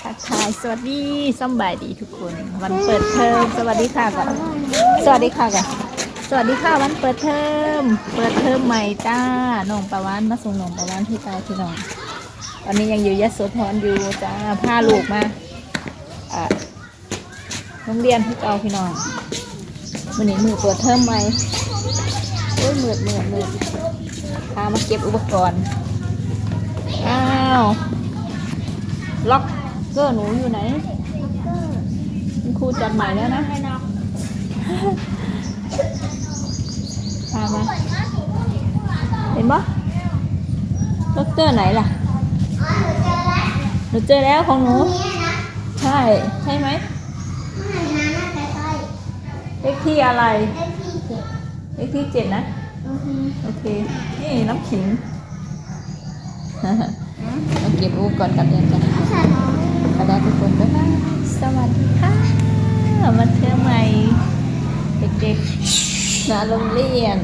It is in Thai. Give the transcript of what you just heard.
ทักทายสวัสดีสบายดีทุกคนวันเปิดเทอมสวัสดีค่ะก่อนสวัสดีค่ะก่อนสวัสดีค่ะวันเปิดเทอมใหม่จ้าน้องประวันมาส่งน้องประวันที่เตาพี่น้องตอนนี้ยังอยู่ยโสธรอยู่จ้าพาลูกมาโรงเรียนที่เตาพี่น้องวันนี้มือเปิดเทอมใหม่โอ้ยมืดพามาเก็บอุปกรณ์อ้าวล็อกเกอร์หนูอยู่ไหนคุณครูจัดใหม่แล้วนะพามาเห็นปะล็อกเกอร์ไหนล่ะหนูเจอแล้วของหนูใช่ไหมเลขที่อะไรเลขที่7นะโอเคนี่น้ำขิงมาเก็บอุปกรณ์กับเรียนกันไปแล้วทุกคนบ๊ายบายสวัสดีค่ะมาเที่ยวใหม่เด็กๆณโรงเรียน